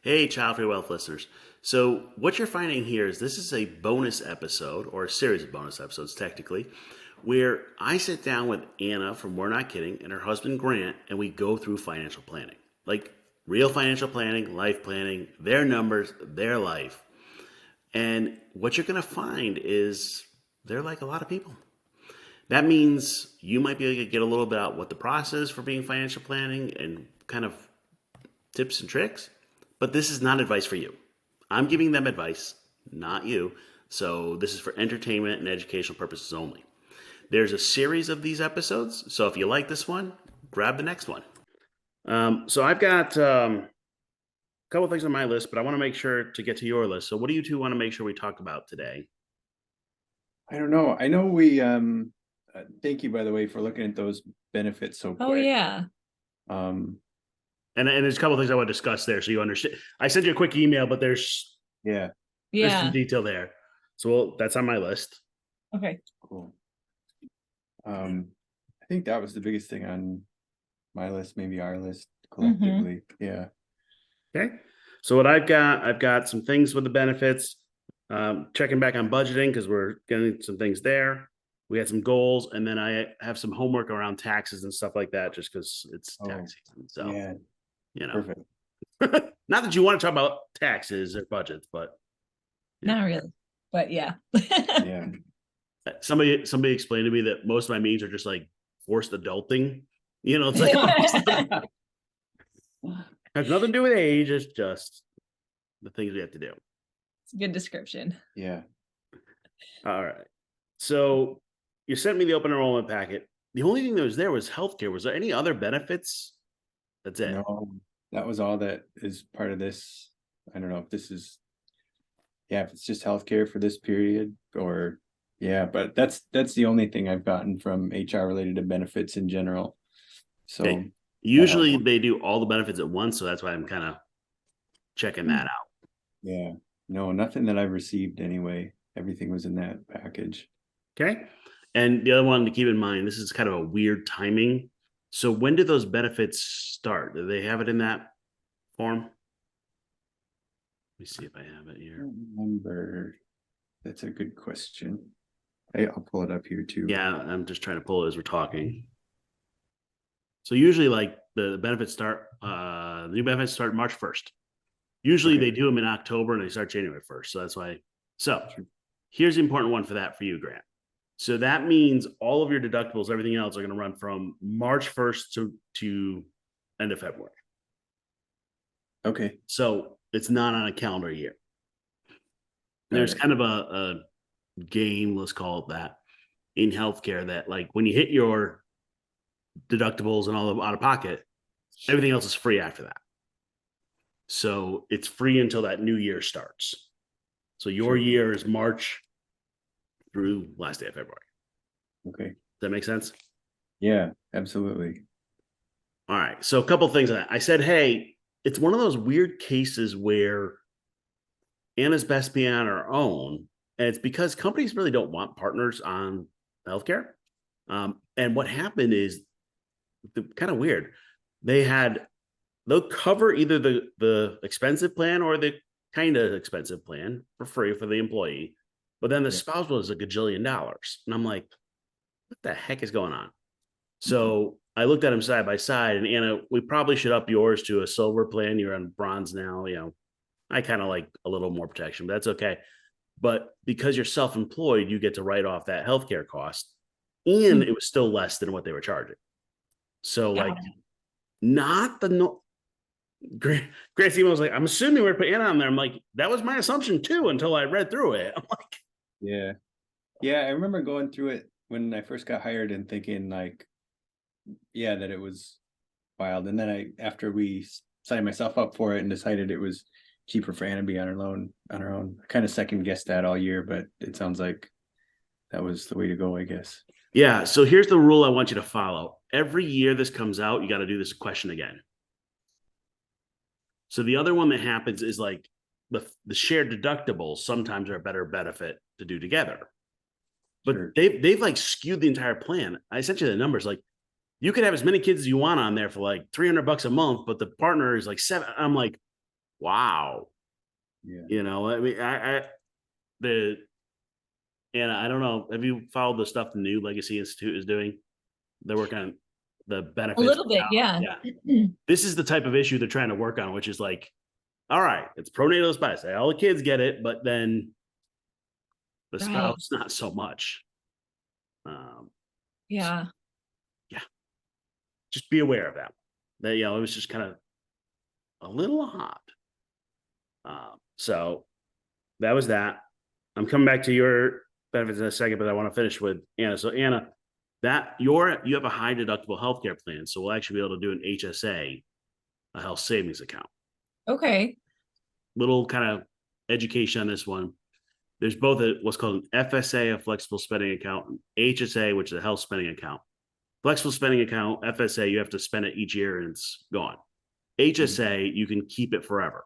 Hey, Childfree Wealth listeners. So, what you're finding here is this is a bonus episode, or a series of bonus episodes, technically, where I sit down with Anna from We're Not Kidding and her husband Grant, and we go through financial planning. Like real financial planning, life planning, their numbers, their life. And what you're going to find is they're like a lot of people. That means you might be able to get a little bit about what the process is for being financial planning and kind of tips and tricks, but this is not advice for you. I'm giving them advice, not you. So this is for entertainment and educational purposes only. There's a series of these episodes. So if you like this one, grab the next one. So I've got a couple things on my list, but I want to make sure to get to your list. So what do you two want to make sure we talk about today? I don't know. I know we thank you, by the way, for looking at those benefits so quick. Oh yeah. And there's a couple of things I want to discuss there, so you understand. I sent you a quick email, but there's some detail there. So that's on my list. Okay. Cool. I think that was the biggest thing on my list, maybe our list collectively. Yeah. Okay. So what I've got some things with the benefits. Checking back on budgeting because we're getting some things there. We had some goals, and then I have some homework around taxes and stuff like that, just because it's tax season. So yeah. Perfect. Not that you want to talk about taxes or budgets, but not really. But yeah. Yeah. Somebody explained to me that most of my meetings are just like forced adulting. It's like has nothing to do with age. It's just the things we have to do. It's a good description. Yeah. All right. So you sent me the open enrollment packet. The only thing that was there was healthcare. Was there any other benefits? That's it. No, that was all that is part of this. I don't know if this is, if it's just healthcare for this period or, but that's the only thing I've gotten from HR related to benefits in general. So usually they do all the benefits at once. So that's why I'm kind of checking that out. Yeah. No, nothing that I've received anyway. Everything was in that package. Okay. And the other one to keep in mind, this is kind of a weird timing. So when did those benefits start? Do they have it in that form? Let me see if I have it here. I don't remember. That's a good question. I'll pull it up here too. Yeah, I'm just trying to pull it as we're talking. So usually like the benefits start, the new benefits start March 1st. Usually they do them in October and they start January 1st. So that's why. So here's the important one for you, Grant. So that means all of your deductibles, everything else are going to run from March 1st to end of February. Okay. So it's not on a calendar year. There's kind of a game, let's call it that, in healthcare that like when you hit your deductibles and all of out of pocket, everything else is free after that. So it's free until that new year starts. So your year is March through last day of February. Okay. Does that make sense? Yeah, absolutely. All right. So a couple of things on that. I said, hey, it's one of those weird cases where Anna's best being on her own. And it's because companies really don't want partners on healthcare. And what happened is kind of weird. They'll cover either the expensive plan or the kind of expensive plan for free for the employee. But then the spouse was $1 gajillion. And I'm like, what the heck is going on? So I looked at them side by side, and Anna, we probably should up yours to a silver plan. You're on bronze now. I kind of like a little more protection, but that's okay. But because you're self-employed, you get to write off that healthcare cost. And it was still less than what they were charging. So not the no. Gracie was like, I'm assuming we're putting Anna on there. I'm like, that was my assumption too until I read through it. I'm like, yeah. I remember going through it when I first got hired and thinking like, that it was wild. And then after we signed myself up for it and decided it was cheaper for Anna to be on her own. I kind of second guessed that all year, but it sounds like that was the way to go, I guess. Yeah. So here's the rule I want you to follow. Every year this comes out, you got to do this question again. So the other one that happens is like the shared deductibles sometimes are a better benefit to do together. But they've like skewed the entire plan. I sent you the numbers. Like you could have as many kids as you want on there for like $300 a month, but the partner is like $7. I'm like, wow. Yeah. You know, I mean, and I don't know. Have you followed the stuff the New Legacy Institute is doing? They're working on the A benefits. little bit, yeah. Yeah. This is the type of issue they're trying to work on, which is like, all right, it's pronatal spouse. All the kids get it, but then the Right. spouse, not so much. Yeah. Yeah. Just be aware of that. That, it was just kind of a little odd. So that was that. I'm coming back to your benefits in a second, but I want to finish with Anna. So Anna, you have a high deductible healthcare plan, so we'll actually be able to do an HSA, a health savings account. Okay. Little kind of education on this one. There's both what's called an FSA, a flexible spending account, and HSA, which is a health spending account. Flexible spending account, FSA, you have to spend it each year and it's gone. HSA, you can keep it forever.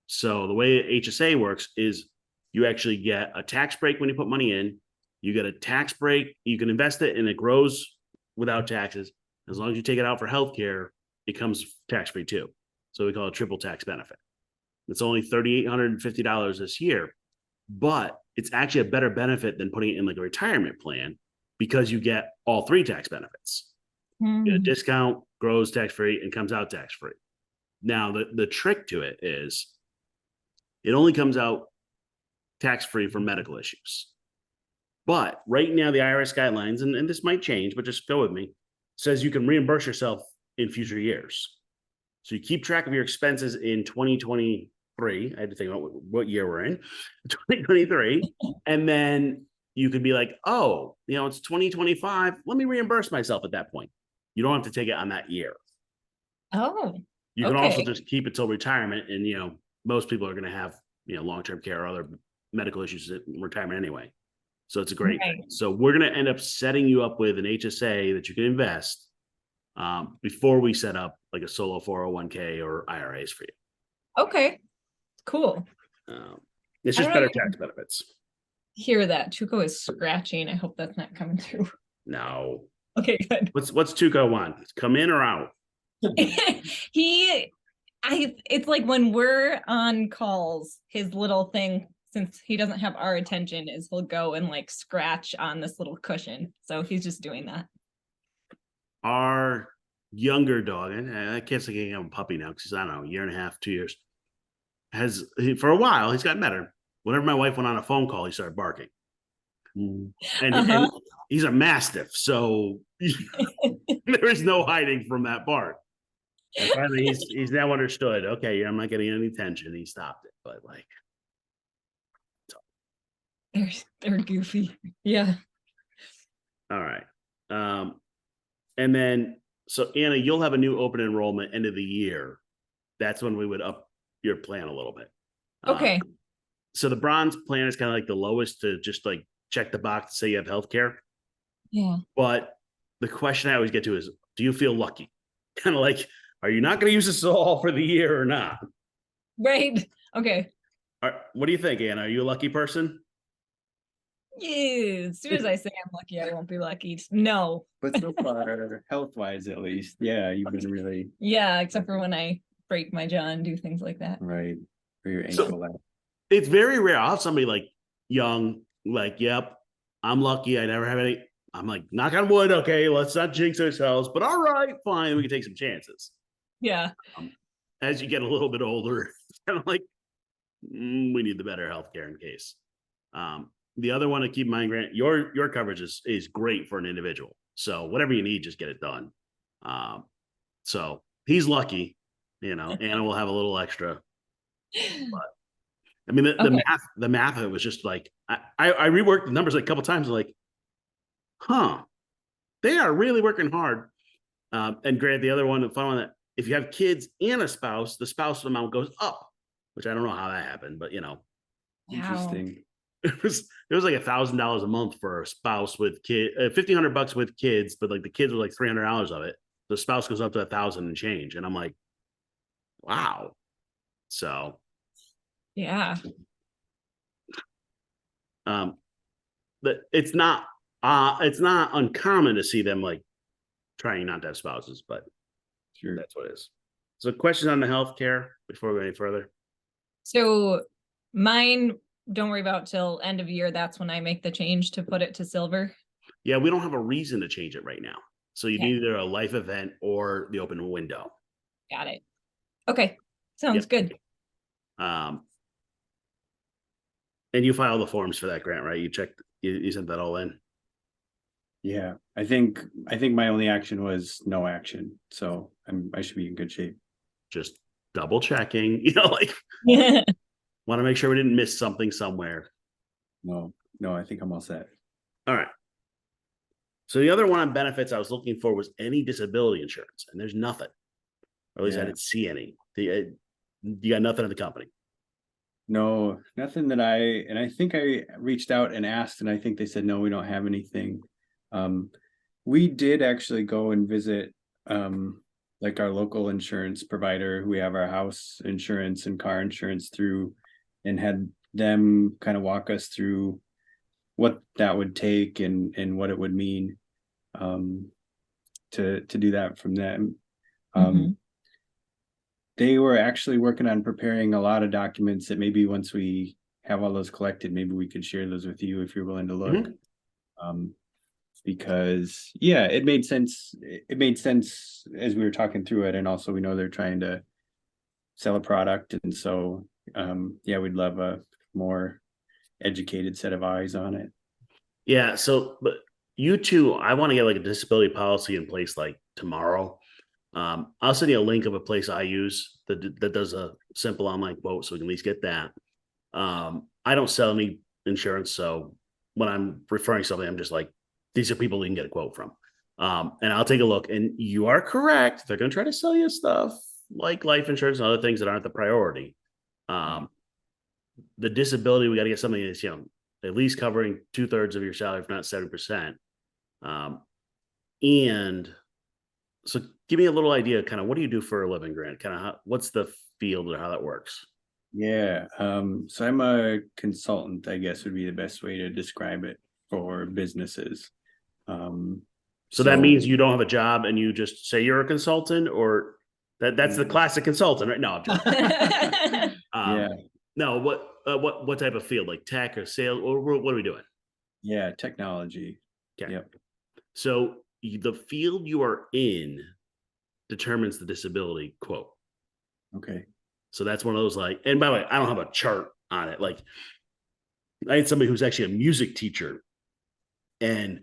So the way HSA works is you actually get a tax break when you put money in. You get a tax break. You can invest it and it grows without taxes. As long as you take it out for healthcare, it comes tax free too. So we call it triple tax benefit. It's only $3,850 this year, but it's actually a better benefit than putting it in like a retirement plan because you get all three tax benefits. You get a discount, grows tax free, and comes out tax free. Now, the trick to it is it only comes out tax free for medical issues. But right now, the IRS guidelines, and this might change, but just go with me, says you can reimburse yourself in future years. So you keep track of your expenses in 2023. I had to think about what year we're in, 2023. And then you could be like, oh, it's 2025. Let me reimburse myself at that point. You don't have to take it on that year. Oh, You can also okay. just keep it till retirement. And, most people are going to have, long-term care or other medical issues in retirement anyway. So it's a great thing. So we're going to end up setting you up with an HSA that you can invest before we set up like a solo 401k or IRAs for you. Okay. Cool. It's just better tax benefits. Hear that. Tuco is scratching. I hope that's not coming through. No. Okay, good. What's Tuco want? Come in or out? It's like when we're on calls, his little thing, since he doesn't have our attention, is he'll go and like scratch on this little cushion. So he's just doing that. Our younger dog, and I can't say he have a puppy now because he's, I don't know, a year and a half, 2 years. For a while, he's gotten better. Whenever my wife went on a phone call, he started barking. And he's a mastiff, so there is no hiding from that bark. And finally, he's now understood. Okay, I'm not getting any attention. He stopped it, but like, they're goofy. Yeah. All right. And then so Anna, you'll have a new open enrollment end of the year. That's when we would up your plan a little bit. Okay. So the bronze plan is kind of like the lowest to just like check the box to say you have healthcare. Yeah. But the question I always get to is, do you feel lucky? Kind of like, are you not going to use this all for the year or not? Right. Okay. What do you think, Anna? Are you a lucky person? Yeah. As soon as I say I'm lucky, I won't be lucky. No. But so far, health-wise at least, yeah, you've been really Yeah, except for when I break my jaw and do things like that. right for your ankle. It's very rare. I'll have somebody like young, like, yep, I'm lucky. I never have any. I'm like, knock on wood. Okay, let's not jinx ourselves. But all right, fine. We can take some chances. Yeah. As you get a little bit older, it's kind of like, we need the better healthcare in case. The other one to keep in mind, Grant, your coverage is great for an individual. So whatever you need, just get it done. So he's lucky, Anna will have a little extra. But I mean, the math of it was just like, I reworked the numbers like a couple times, like, they are really working hard. And Grant, the other one, the fun one, that if you have kids and a spouse, the spouse amount goes up, which I don't know how that happened, but Interesting. it was like $1,000 a month for a spouse with kid, $1,500 with kids, but like the kids were like $300 of it. The spouse goes up to 1,000 and change, and I'm like, wow. So, yeah. But it's not uncommon to see them like trying not to have spouses, but Sure. that's what it is. So questions on the healthcare before we go any further? So mine, don't worry about till end of year. That's when I make the change to put it to silver. Yeah, we don't have a reason to change it right now. So you Okay. need either a life event or the open window. Got it. Okay. Sounds good. And you file the forms for that grant, right? You checked, you sent that all in. Yeah, I think my only action was no action, so I should be in good shape. Just double checking, like want to make sure we didn't miss something somewhere. No, I think I'm all set. All right. So the other one on benefits I was looking for was any disability insurance, and there's nothing. Or at least I didn't see any. You got nothing in the company. No, nothing that I think I reached out and asked, and I think they said, no, we don't have anything. We did actually go and visit, like our local insurance provider who we have our house insurance and car insurance through, and had them kind of walk us through what that would take and what it would mean, to do that from them. They were actually working on preparing a lot of documents that maybe once we have all those collected, maybe we could share those with you if you're willing to look. Because it made sense. It made sense as we were talking through it. And also we know they're trying to sell a product. And so, we'd love a more educated set of eyes on it. Yeah. So, but you two, I want to get like a disability policy in place like tomorrow. I'll send you a link of a place I use that does a simple online quote, so we can at least get that. I don't sell any insurance, so when I'm referring something, I'm just like, these are people you can get a quote from. And I'll take a look. And you are correct; they're going to try to sell you stuff like life insurance and other things that aren't the priority. The disability, we got to get something that's at least covering 2/3 of your salary, if not 7%. And so give me a little idea, kind of what do you do for a living, Grant? Kind of what's the field or how that works? Yeah. So I'm a consultant, I guess would be the best way to describe it for businesses. So that means you don't have a job and you just say you're a consultant, or that's the classic consultant, right? No, I'm joking. No, what type of field, like tech or sales, or what are we doing? Yeah, technology. Okay. Yep. So the field you are in determines the disability quote. Okay. So that's one of those and by the way, I don't have a chart on it. Like I had somebody who's actually a music teacher, and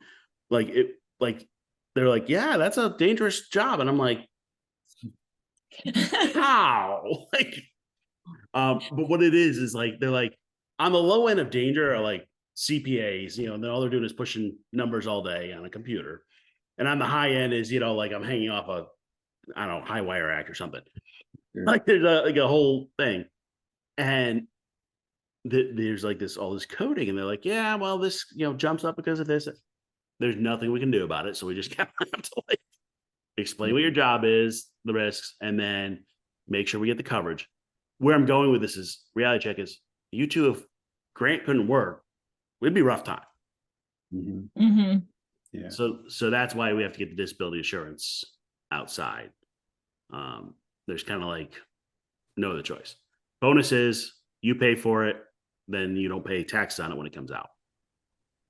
they're like, yeah, that's a dangerous job. And I'm like, how? But what it is like, they're like, on the low end of danger are like CPAs, and then all they're doing is pushing numbers all day on a computer. And on the high end is, like I'm hanging off a, I don't know, high wire act or something. Sure. Like there's a whole thing. And there's like all this coding, and they're like, yeah, well, this, jumps up because of this. There's nothing we can do about it. So we just have to explain what your job is, the risks, and then make sure we get the coverage. Where I'm going with this is reality check is you two, if Grant couldn't work, it'd be a rough time. Yeah. So that's why we have to get the disability insurance outside. There's kind of no other choice. Bonus is you pay for it, then you don't pay taxes on it when it comes out.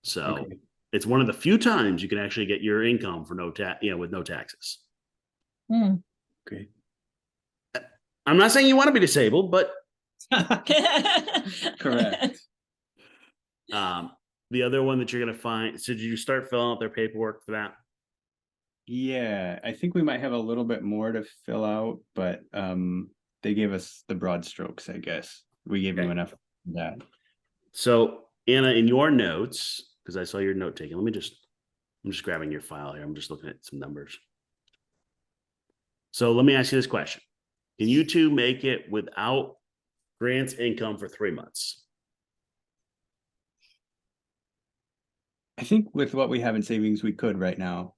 So it's one of the few times you can actually get your income for with no taxes. Okay. I'm not saying you want to be disabled, but correct. The other one that you're going to find. So did you start filling out their paperwork for that? Yeah, I think we might have a little bit more to fill out, but they gave us the broad strokes, I guess. We gave them enough of that. So Anna, in your notes, because I saw your note taking, I'm just grabbing your file here. I'm just looking at some numbers. So let me ask you this question. Can you two make it without Grant's income for 3 months? I think with what we have in savings, we could right now.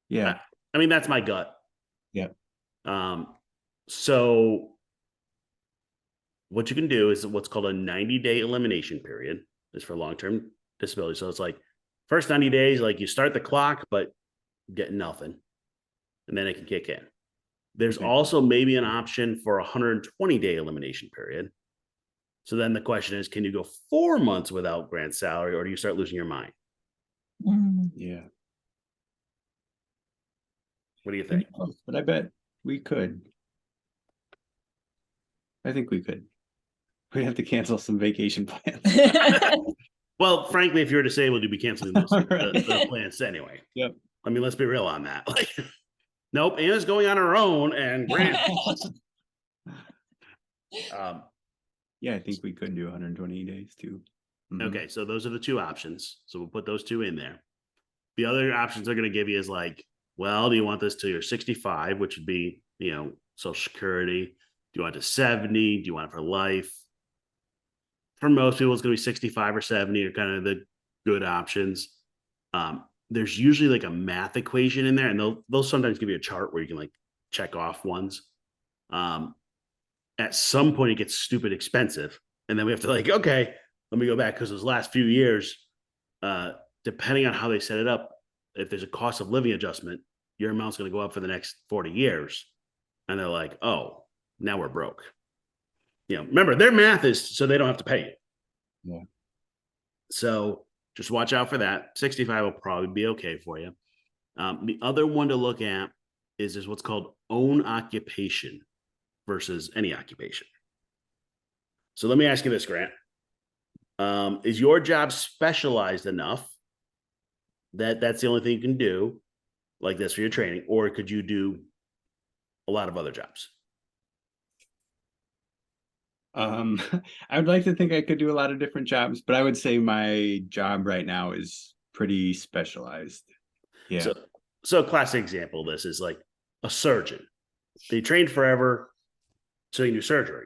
Yeah. I mean, that's my gut. Yeah. So what you can do is what's called a 90-day elimination period. Is for long-term disability. So it's like first 90 days, like you start the clock, but get nothing. And then it can kick in. There's Okay. also maybe an option for a 120-day elimination period. So then the question is, can you go 4 months without grant salary, or do you start losing your mind? Mm. Yeah. What do you think? But I bet we could. I think we could. We have to cancel some vacation plans. Well, frankly, if you're disabled, you'd be canceling those Right. the plans anyway. Yep. I mean, let's be real on that. Like, nope, Anna's going on her own, and Grant. Yeah, I think we could do 120 days too. Mhm. Okay, so those are the two options. So we'll put those two in there. The other options they're going to give you is like, well, do you want this till you're 65, which would be, Social Security? Do you want it to 70? Do you want it for life? For most people, it's going to be 65 or 70 are kind of the good options. There's usually like a math equation in there, and they'll sometimes give you a chart where you can like check off ones. At some point, it gets stupid expensive, and then we have to like, okay, let me go back because those last few years, depending on how they set it up, if there's a cost of living adjustment, your amount's going to go up for the next 40 years. And they're like, oh, now we're broke. Remember, their math is so they don't have to pay you. Yeah. So just watch out for that. 65 will probably be okay for you. The other one to look at is what's called own occupation versus any occupation. So let me ask you this, Grant. Is your job specialized enough that that's the only thing you can do like this for your training, or could you do a lot of other jobs? I would like to think I could do a lot of different jobs, but I would say my job right now is pretty specialized. Yeah. So a classic example of this is like a surgeon. They trained forever so you can do surgery.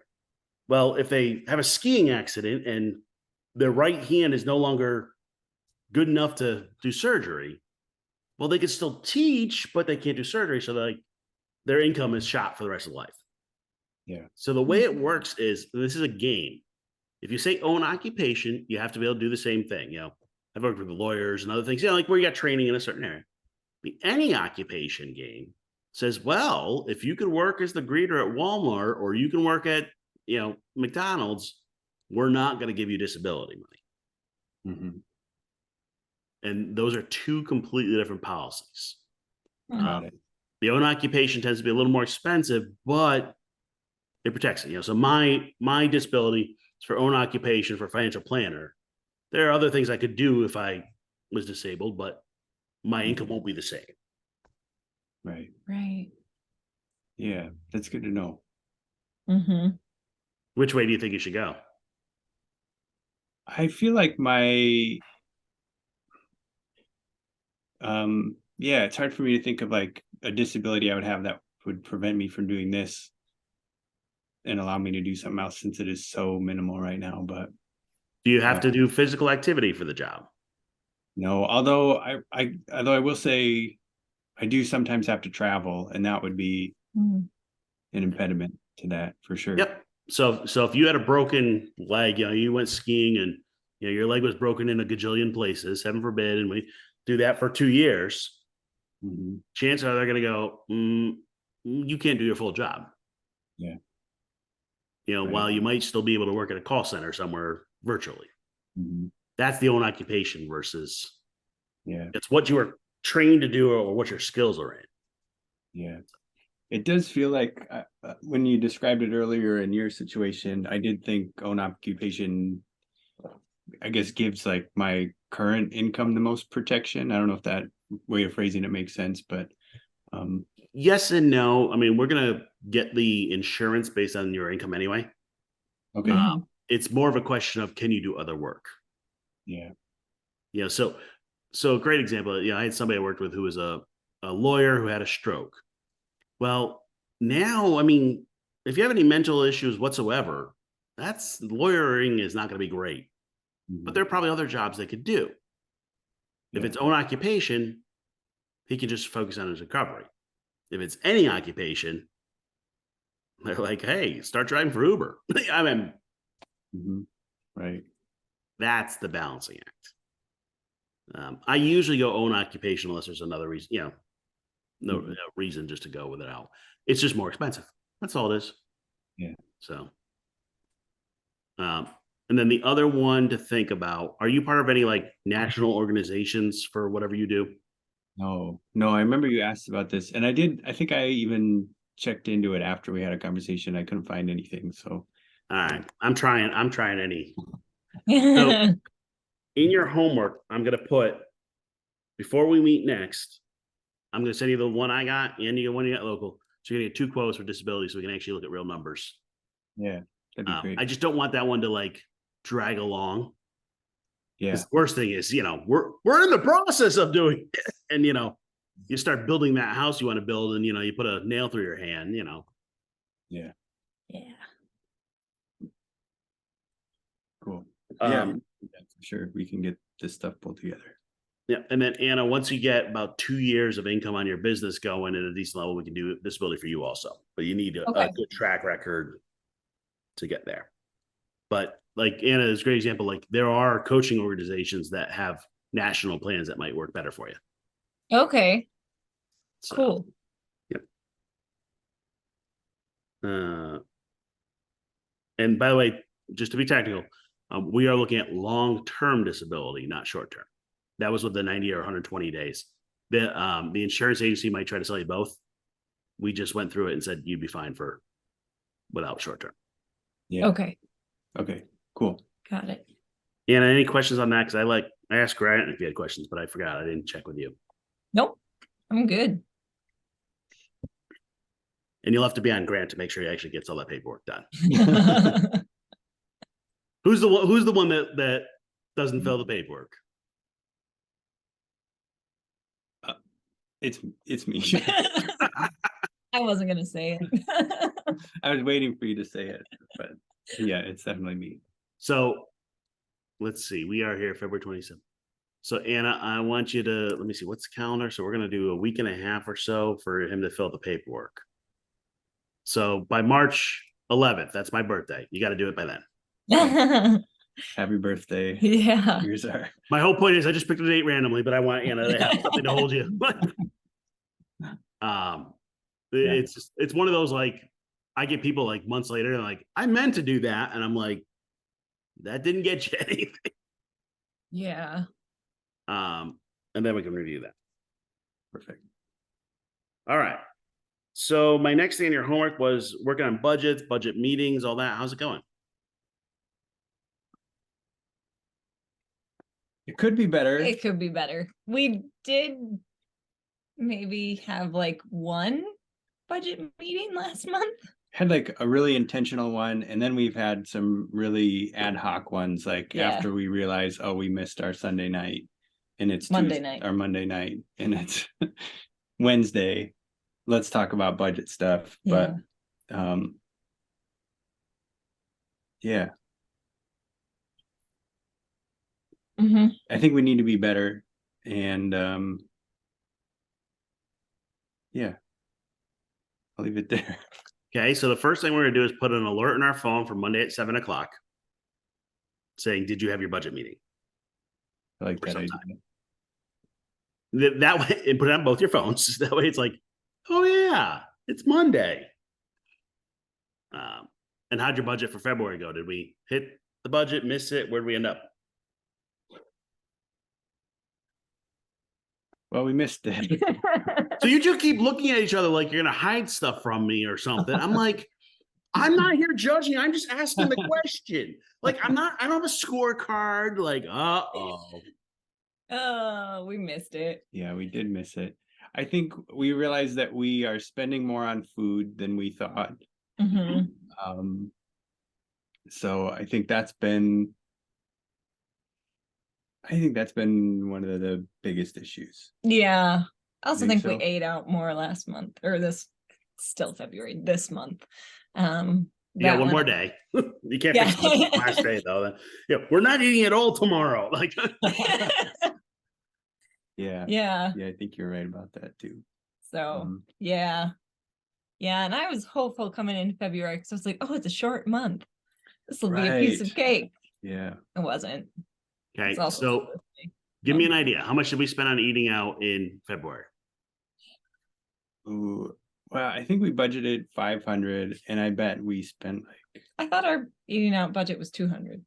Well, if they have a skiing accident and their right hand is no longer good enough to do surgery, well, they can still teach, but they can't do surgery. So their income is shot for the rest of life. Yeah. So the way it works is this is a game. If you say own occupation, you have to be able to do the same thing. I've worked with lawyers and other things, like where you got training in a certain area. The any occupation game says, well, if you can work as the greeter at Walmart or you can work at, McDonald's, we're not going to give you disability money. Mm-hmm. And those are two completely different policies. Got it. The own occupation tends to be a little more expensive, but it protects it. So my disability is for own occupation for financial planner. There are other things I could do if I was disabled, but my income won't be the same. Right. Right. Yeah, that's good to know. Mm-hmm. Which way do you think you should go? I feel like it's hard for me to think of like a disability I would have that would prevent me from doing this and allow me to do something else since it is so minimal right now. But Do you have to do physical activity for the job? no, although I will say I do sometimes have to travel, and that would be an impediment to that for sure. Yep. So if you had a broken leg, you went skiing and your leg was broken in a gajillion places, heaven forbid, and we do that for 2 years, chances are they're going to go, you can't do your full job. Yeah. Right. While you might still be able to work at a call center somewhere virtually. Mm-hmm. That's the own occupation versus it's what you were trained to do or what your skills are in. Yeah. It does feel like when you described it earlier in your situation, I did think own occupation, I guess, gives like my current income the most protection. I don't know if that way of phrasing it makes sense, but yes and no. I mean, we're going to get the insurance based on your income anyway. Okay. It's more of a question of, can you do other work? Yeah. So a great example, I had somebody I worked with who was a lawyer who had a stroke. Well, now, I mean, if you have any mental issues whatsoever, lawyering is not going to be great. But there are probably other jobs they could do. If it's own occupation, he can just focus on his recovery. If it's any occupation, they're like, hey, start driving for Uber. I mean, right. That's the balancing act. I usually go own occupation unless there's another reason, no reason just to go with it out. It's just more expensive. That's all it is. Yeah. So, and then the other one to think about, are you part of any like national organizations for whatever you do? No, I remember you asked about this, and I think I even checked into it after we had a conversation. I couldn't find anything. So, All right. I'm trying any. So in your homework, I'm going to put, before we meet next, I'm going to send you the one I got and the one you got local. So you're going to get 2 quotes for disability so we can actually look at real numbers. yeah, that'd be great. I just don't want that one to like drag along. Yeah. The worst thing is, we're in the process of doing it. And, you start building that house you want to build and, you put a nail through your hand, Yeah. Yeah. Cool. Yeah, Um, for sure. We can get this stuff pulled together. Yeah. And then Anna, once you get about 2 years of income on your business going at a decent level, we can do disability for you also. But you need a good track record to get there. But like Anna is a great example. Like there are coaching organizations that have national plans that might work better for you. Okay. So, Cool. Yep. And by the way, just to be technical, we are looking at long-term disability, not short-term. That was with the 90 or 120 days. The insurance agency might try to sell you both. We just went through it and said you'd be fine without short-term. Yeah. Okay. Okay. Cool. Got it. Anna, any questions on that? Because I asked Grant if he had questions, but I forgot. I didn't check with you. Nope. I'm good. And you'll have to be on Grant to make sure he actually gets all that paperwork done. Who's the one that doesn't fill the paperwork? It's me. I wasn't gonna say it. I was waiting for you to say it, but yeah, it's definitely me. So let's see. We are here February 27th. So Anna, I want you to, let me see, what's the calendar? So we're going to do a week and a half or so for him to fill the paperwork. So by March 11th, that's my birthday. You got to do it by then. Happy birthday. Yeah. Here's our. My whole point is I just picked a date randomly, but I want Anna to have something to hold you. It's one of those, like, I get people like months later, they're like, I meant to do that. And I'm like, that didn't get you anything. Yeah. And then we can review that. Perfect. All right. So my next thing in your homework was working on budgets, budget meetings, all that. How's it going? It could be better. It could be better. We did maybe have like one budget meeting last month. Had like a really intentional one, and then we've had some really ad hoc ones, like after we realize, oh, we missed our Sunday night, and it's Monday night, and it's Wednesday. Let's talk about budget stuff. Yeah. But yeah. Mm-hmm. I think we need to be better, and yeah, I'll leave it there. Okay, so the first thing we're gonna do is put an alert on our phone for Monday at 7:00 saying, did you have your budget meeting? I like that idea. That way, and put it on both your phones. That way it's like, oh yeah, it's Monday. And how'd your budget for February go? Did we hit the budget, miss it? Where'd we end up? Well, we missed it. So you two keep looking at each other like you're gonna hide stuff from me or something. I'm like, I'm not here judging. I'm just asking the question. Like, I don't have a scorecard. Like, Oh, we missed it. Yeah, we did miss it. I think we realized that we are spending more on food than we thought. Mm-hmm. So I think that's been one of the biggest issues. Yeah. I also think we so? ate out more last month, or still February, this month. yeah, one more day. You can't fix the last day though. Yeah, we're not eating it all tomorrow. Like, yeah. I think you're right about that too. So yeah, and I was hopeful coming into February because I was like, oh, it's a short month. This will be a piece of cake. Yeah, it wasn't. Okay, so give me an idea. How much did we spend on eating out in February? Ooh, well, I think we budgeted 500 and I bet we spent like, I thought our eating out budget was 200.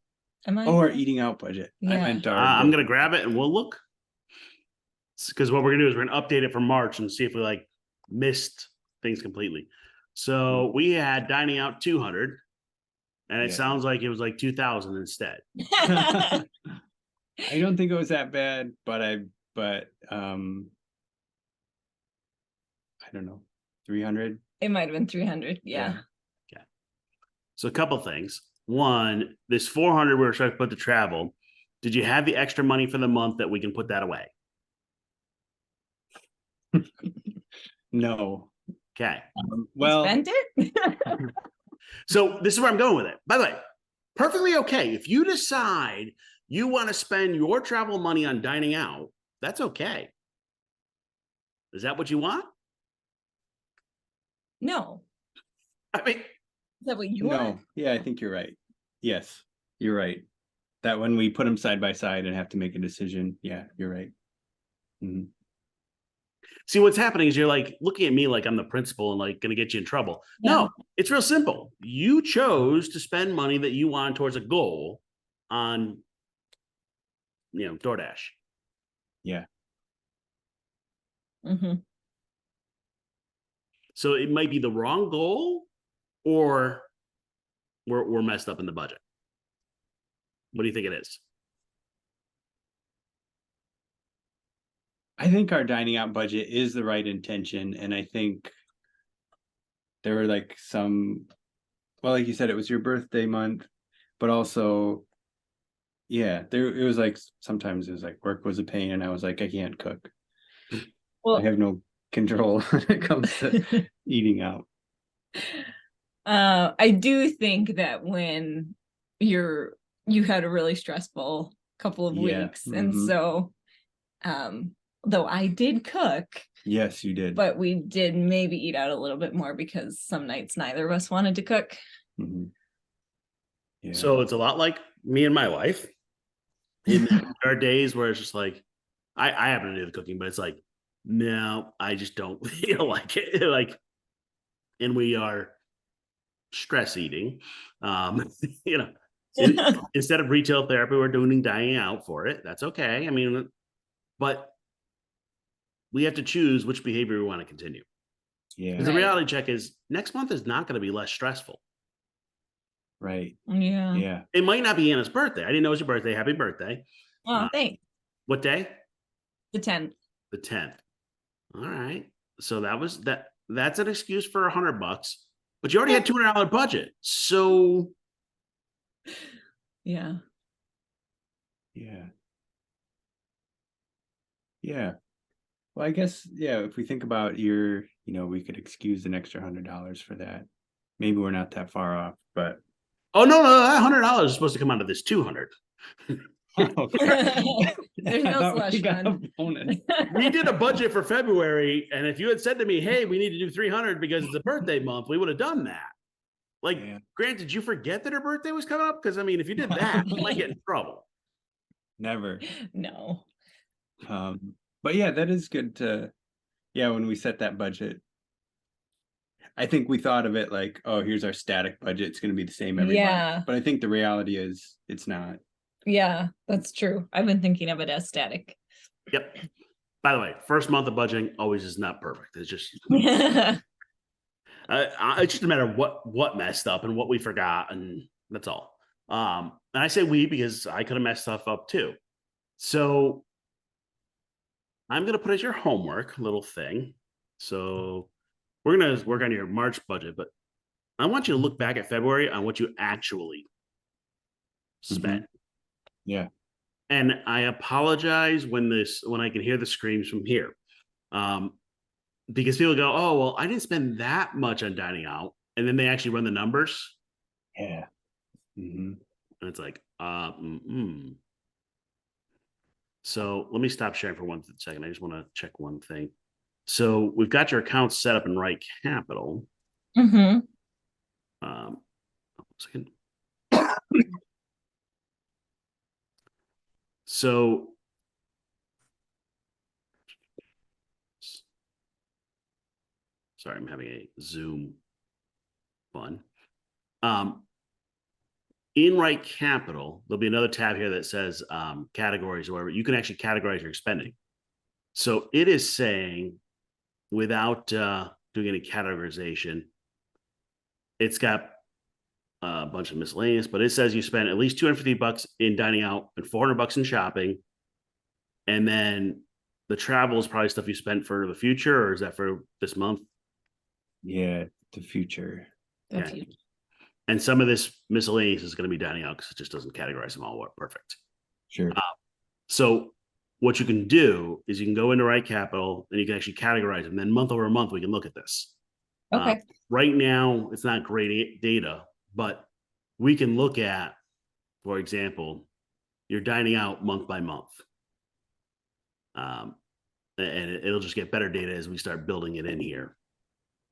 Am I? oh, our eating out budget. I Yeah. meant our. I'm gonna grab it and we'll look. Because what we're gonna do is we're gonna update it for March and see if we like missed things completely. So we had dining out 200, and it Yeah. sounds like it was like 2,000 instead. I don't think it was that bad, but I don't know, 300. It might have been 300. Yeah. So a couple things. One, this 400 we were trying to put to travel. Did you have the extra money for the month that we can put that away? No. Okay. Well, Spent it? So this is where I'm going with it. By the way, perfectly okay. If you decide you want to spend your travel money on dining out, that's okay. Is that what you want? No. I mean, Is that what you no. want? Yeah, I think you're right. Yes, you're right. That when we put them side by side and have to make a decision, yeah, you're right. Mhm. see what's happening is you're like looking at me like I'm the principal and like going to get you in trouble. Yeah. No, it's real simple. You chose to spend money that you want towards a goal on, DoorDash. Yeah. Mhm. So it might be the wrong goal, or we're messed up in the budget. What do you think it is? I think our dining out budget is the right intention, and I think there were like some, well, like you said, it was your birthday month, but also, yeah, it was like sometimes it was like work was a pain, and I was like, I can't cook. Well, I have no control when it comes to eating out. I do think that when you had a really stressful couple of Yeah, weeks, and mhm. so though I did cook, Yes, you did. but we did maybe eat out a little bit more because some nights neither of us wanted to cook. Mhm. Yeah. So it's a lot like me and my wife. In there are days where it's just like, I happen to do the cooking, but it's like, no, I just don't feel like it. Like, and we are stress eating. You know, instead of retail therapy, we're doing dining out for it. That's okay. I mean, but we have to choose which behavior we want to continue. Yeah. Because the Right. reality check is next month is not going to be less stressful. Right. Yeah. Yeah. It might not be Anna's birthday. I didn't know it was your birthday. Happy birthday. Oh, thanks. What day? The 10th. The 10th. All right. So that's an excuse for $100, but you already had $200 budget. So Yeah. Yeah. Yeah. Well, I guess, yeah, if we think about we could excuse an extra $100 for that. Maybe we're not that far off, but oh no, that $100 is supposed to come out of this 200. oh, There's I no thought we slush got a fund. bonus. We did a budget for February, and if you had said to me, "Hey, we need to do 300 because it's a birthday month," we would have done that. Like, Yeah. Grant, did you forget that her birthday was coming up? Because I mean, if you did that, we might get in trouble. Never. No. But yeah, that is good when we set that budget. I think we thought of it like, oh, here's our static budget. It's going to be the same every Yeah. month. But I think the reality is it's not. Yeah, that's true. I've been thinking of it as static. Yep. By the way, first month of budgeting always is not perfect. It's just it's just a matter of what messed up and what we forgot, and that's all. And I say we because I could have messed stuff up too. So I'm gonna put as your homework little thing. So we're gonna work on your March budget, but I want you to look back at February on what you actually spent. Yeah. And I apologize when I can hear the screams from here. Because people go, oh, well, I didn't spend that much on dining out. And then they actually run the numbers. Yeah. And it's like, So let me stop sharing for 1 second. I just want to check one thing. So we've got your accounts set up in Right Capital. Mm-hmm. 1 second. So Sorry, I'm having a Zoom fun. In Right Capital, there'll be another tab here that says categories or whatever. You can actually categorize your spending. So it is saying, without doing any categorization, it's got a bunch of miscellaneous, but it says you spend at least $250 in dining out and $400 in shopping. And then the travel is probably stuff you spent for the future, or is that for this month? Yeah, the future. That's Yeah. huge. And some of this miscellaneous is going to be dining out because it just doesn't categorize them all perfect. Sure. So what you can do is you can go into Right Capital and you can actually categorize them. Then month over month, we can look at this. Okay. Right now, it's not great data, but we can look at, for example, you're dining out month by month. And it'll just get better data as we start building it in here.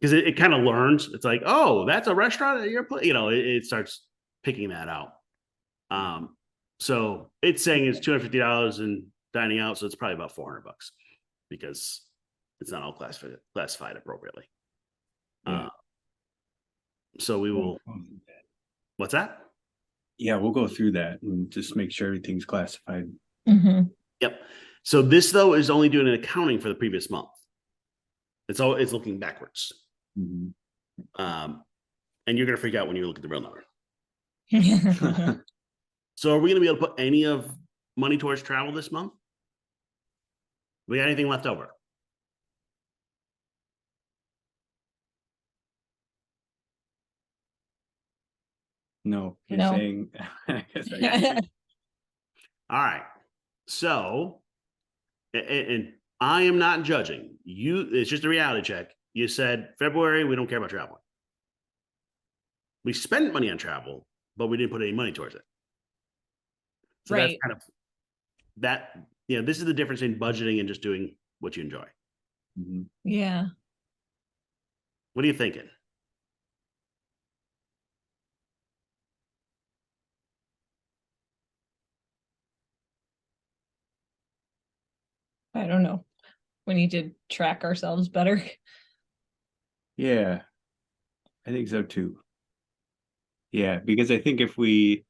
Because it kind of learns. It's like, oh, that's a restaurant at your place. It starts picking that out. So it's saying it's $250 in dining out, so it's probably about $400 because it's not all classified appropriately. Yeah. So we will. What's that? Yeah, we'll go through that and just make sure everything's classified. Mhm. Yep. So this though is only doing an accounting for the previous month. It's looking backwards. Mhm. And you're gonna freak out when you look at the real number. So are we gonna be able to put any of money towards travel this month? We got anything left over? No, you're No. saying. I guess I got you. All right. So, and I am not judging you. It's just a reality check. You said February, we don't care about traveling. We spent money on travel, but we didn't put any money towards it. So Right. that's kind of that. This is the difference in budgeting and just doing what you enjoy. Mhm. Yeah. What are you thinking? I don't know. We need to track ourselves better. Yeah, I think so too. Yeah, because I think if we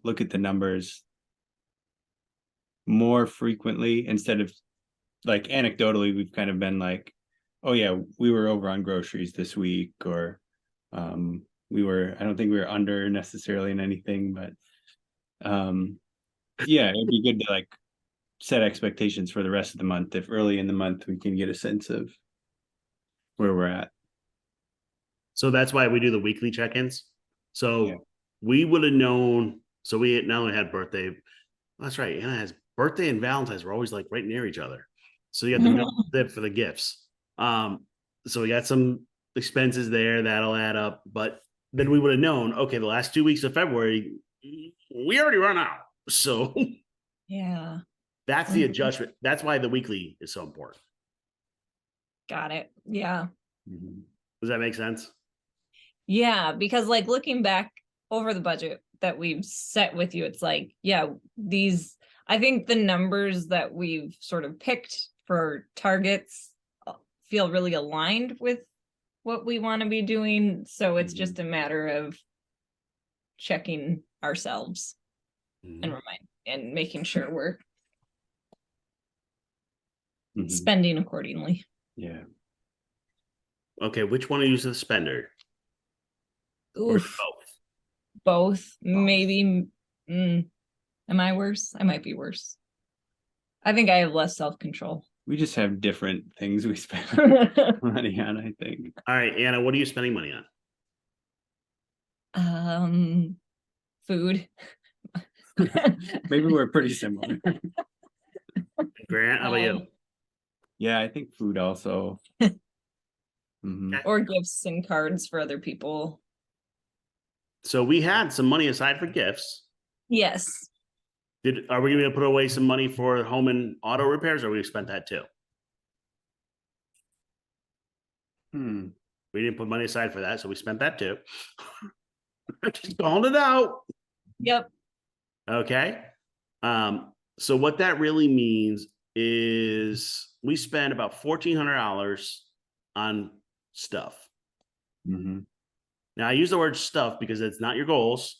look at the numbers more frequently instead of like anecdotally, we've kind of been like, oh yeah, we were over on groceries this week, or I don't think we were under necessarily in anything, but yeah, it'd be good to like set expectations for the rest of the month. If early in the month we can get a sense of where we're at. So that's why we do the weekly check-ins. So Yeah. we would have known. So we not only had birthday. That's right. Anna has birthday and Valentine's were always like right near each other. So you got the middle dip for the gifts. So we got some expenses there that'll add up. But then we would have known, okay, the last 2 weeks of February, we already run out. So Yeah. that's the adjustment. That's why the weekly is so important. Got it. Yeah. Does that make sense? Yeah, because like looking back over the budget that we've set with you, it's like, yeah, I think the numbers that we've sort of picked for targets feel really aligned with what we want to be doing. So it's just a matter of checking ourselves and making sure we're spending accordingly. Yeah. Okay, which one of you is the spender? Oof. Both. Maybe. Am I worse? I might be worse. I think I have less self-control. We just have different things we spend money on, I think. All right, Anna, what are you spending money on? Food. Maybe we're pretty similar. Grant, how about you? Yeah, I think food also. Or gifts and cards for other people. So we had some money aside for gifts. Yes. Are we going to put away some money for home and auto repairs, or we spent that too? We didn't put money aside for that, so we spent that too. Just calling it out. Yep. Okay. So what that really means is we spend about $1,400 on stuff. Mm-hmm. Now I use the word stuff because it's not your goals,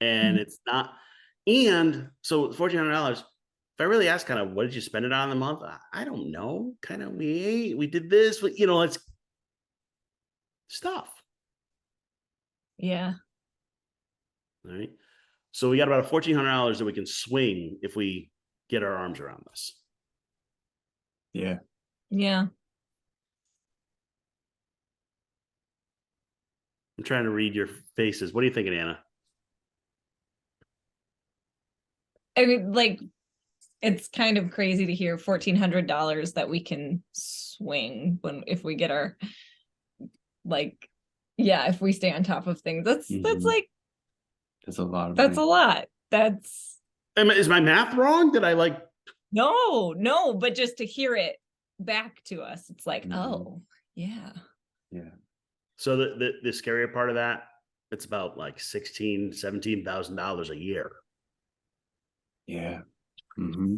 and it's not. And so $1,400. If I really ask, kind of, what did you spend it on in the month? I don't know. Kind of, we did this. It's stuff. Yeah. All right. So we got about $1,400 that we can swing if we get our arms around this. Yeah. Yeah. I'm trying to read your faces. What are you thinking, Anna? I mean, like, it's kind of crazy to hear $1,400 that we can swing if we get our, like, yeah, if we stay on top of things. That's Mhm. like, That's a lot of that's a money. lot. That's Is my math wrong? Did I no, but just to hear it back to us, it's like, Mhm. oh, yeah. Yeah. So the scarier part of that, it's about like $16,000-$17,000 a year. Yeah. Mm-hmm.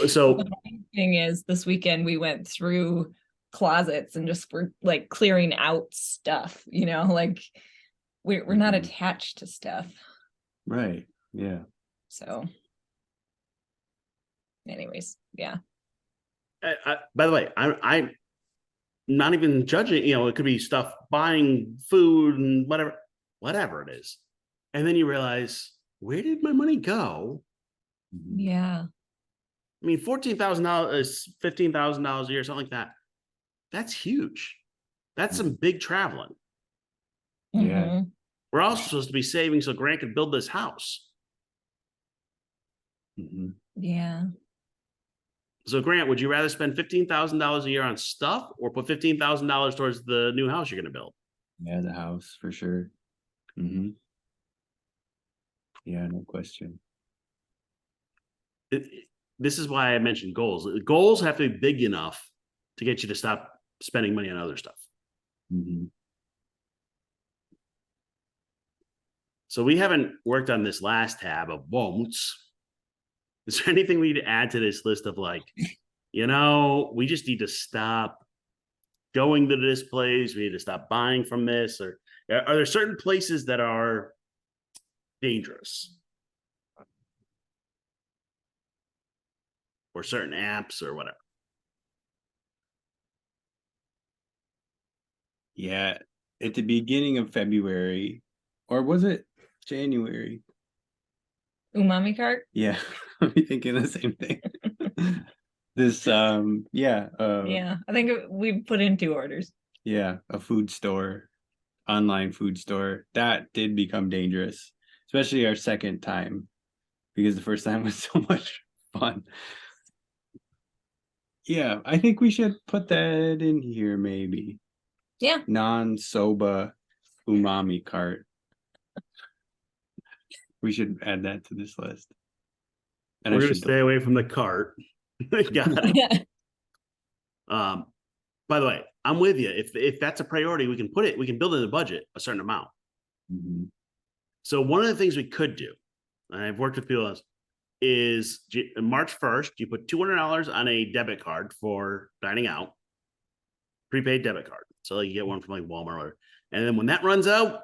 So The funny thing is, this weekend we went through closets and just were like clearing out stuff, like we're not Mhm. attached to stuff. Right. Yeah. So anyways, yeah. by the way, I'm not even judging. It could be stuff, buying food and whatever it is, and then you realize, where did my money go? Mhm. Yeah. I mean, $14,000, $15,000 a year, something like that. That's huge. That's some big traveling. Yeah. Mhm. We're also supposed to be saving so Grant could build this house. Mm-hmm. Yeah. So, Grant, would you rather spend $15,000 a year on stuff or put $15,000 towards the new house you're going to build? Yeah, the house for sure. Mm-hmm. Yeah, no question. This is why I mentioned goals. Goals have to be big enough to get you to stop spending money on other stuff. Mm-hmm. So we haven't worked on this last tab of won'ts. Is there anything we need to add to this list of we just need to stop going to this place. We need to stop buying from this, or are there certain places that are dangerous, or certain apps or whatever? Yeah. At the beginning of February, or was it January? Umami cart. Yeah. I'm thinking the same thing. This yeah, Yeah. I think we put in 2 orders. yeah, a food store, online food store. That did become dangerous, especially our second time, because the first time was so much fun. Yeah, I think we should put that in here maybe. Yeah. Non-soba umami cart. We should add that to this list. And We're I going to should stay away from the cart. Got it. Yeah. By the way, I'm with you. If that's a priority, we can build in the budget a certain amount. Mhm. So one of the things we could do, and I've worked with people, is March 1st, you put $200 on a debit card for dining out, prepaid debit card. So you get one from Walmart or whatever. And then when that runs out,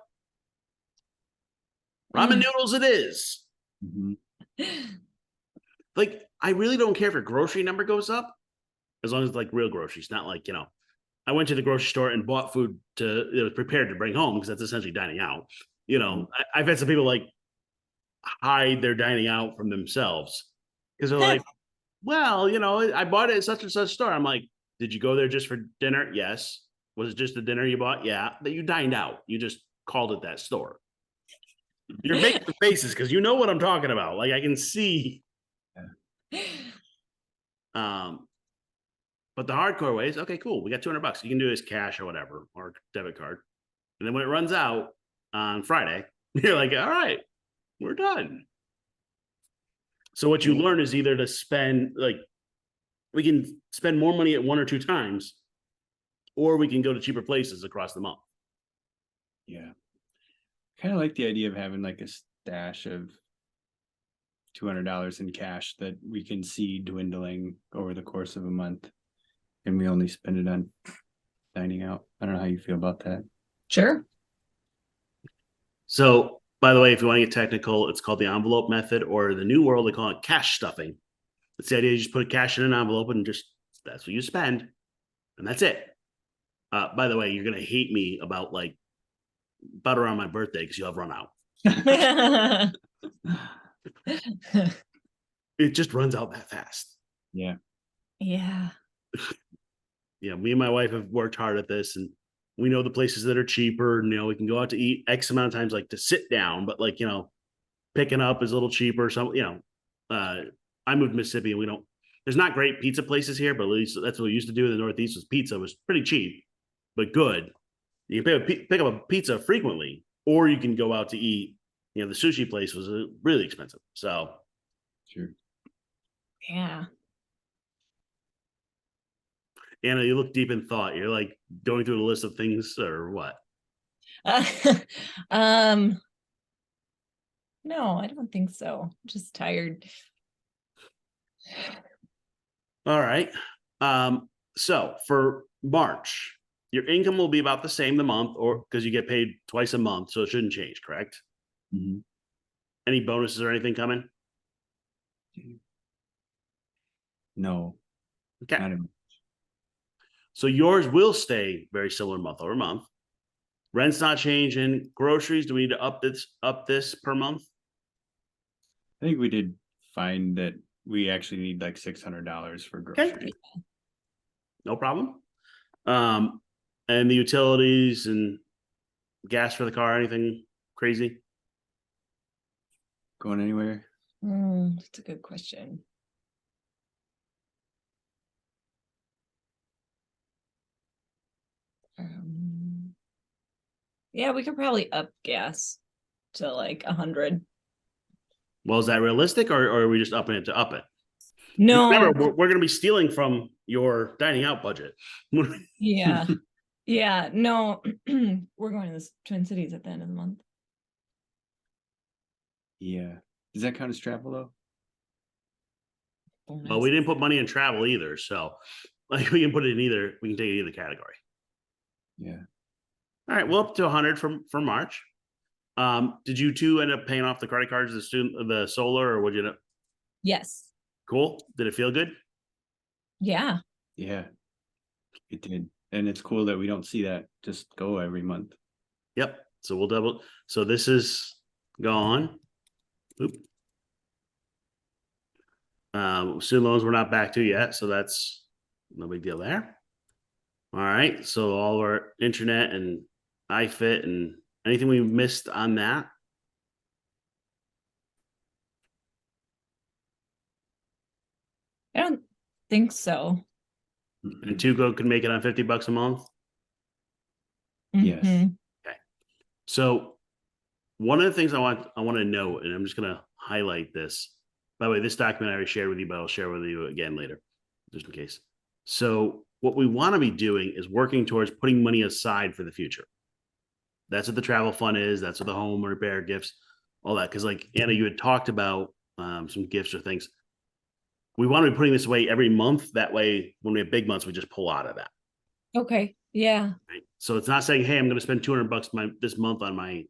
ramen noodles it is. Mhm. I really don't care if your grocery number goes up, as long as it's real groceries, not I went to the grocery store and bought food prepared to bring home, because that's essentially dining out. I've had some people hide their dining out from themselves because they're like, well, I bought it at such and such store. I'm like, did you go there just for dinner? Yes. Was it just the dinner you bought? Yeah. That you dined out. You just called it that store. You're making the faces because you know what I'm talking about. I can see. But the hardcore way is, okay, cool. We got $200. You can do this cash or whatever, or debit card. And then when it runs out on Friday, you're like, all right, we're done. So what you learn is either to spend, we can spend more money at 1 or 2 times, or we can go to cheaper places across the month. Yeah. Kind of like the idea of having a stash of $200 in cash that we can see dwindling over the course of a month, and we only spend it on dining out. I don't know how you feel about that. Sure. So, by the way, if you want to get technical, it's called the envelope method, or the new world, they call it cash stuffing. It's the idea you just put cash in an envelope and just that's what you spend, and that's it. By the way, you're gonna hate me about around my birthday because you'll have run out. It just runs out that fast. Yeah. Yeah. Yeah, me and my wife have worked hard at this, and we know the places that are cheaper. And, we can go out to eat X amount of times, to sit down, but picking up is a little cheaper. So, I moved to Mississippi, and we don't. There's not great pizza places here, but at least that's what we used to do in the Northeast. Was pizza was pretty cheap, but good. You can pick up a pizza frequently, or you can go out to eat. The sushi place was really expensive. So, Sure. Yeah. Anna, you look deep in thought. You're going through the list of things, or what? No, I don't think so. I'm just tired. All right. So for March, your income will be about the same the month, or because you get paid twice a month, so it shouldn't change, correct? Mm-hmm. Any bonuses or anything coming? No. Okay. Not even. So yours will stay very similar month over month. Rent's not changing. Groceries, do we need to up this per month? I think we did find that we actually need like $600 for groceries. Okay. No problem. And the utilities and gas for the car, anything crazy? Going anywhere? That's a good question. Yeah, we could probably up gas to 100. Well, is that realistic, or are we just upping it to up it? No. Remember, we're going to be stealing from your dining out budget. Yeah. Yeah. No, we're going to the Twin Cities at the end of the month. Yeah. Does that count as travel though? Well, we didn't put money in travel either, so we can put it in either. We can take it in either category. Yeah. All right, well, up to 100 for March. Did you two end up paying off the credit cards, the solar, or would you? Yes. Cool. Did it feel good? Yeah. Yeah. It did. And it's cool that we don't see that just go every month. Yep. So we'll double. So this is gone. Oop. Student loans we're not back to yet, so that's no big deal there. All right. So all of our internet and iFit and anything we missed on that. I don't think so. And Tuco can make it on $50 a month. Yes. Mhm. Okay. So one of the things I want to note, and I'm just going to highlight this. By the way, this document I already shared with you, but I'll share with you again later, just in case. So what we want to be doing is working towards putting money aside for the future. That's what the travel fund is. That's what the home repair gifts, all that. Because Anna, you had talked about some gifts or things. We want to be putting this away every month. That way, when we have big months, we just pull out of that. Okay. Yeah. Right? So it's not saying, hey, I'm going to spend $200 this month on my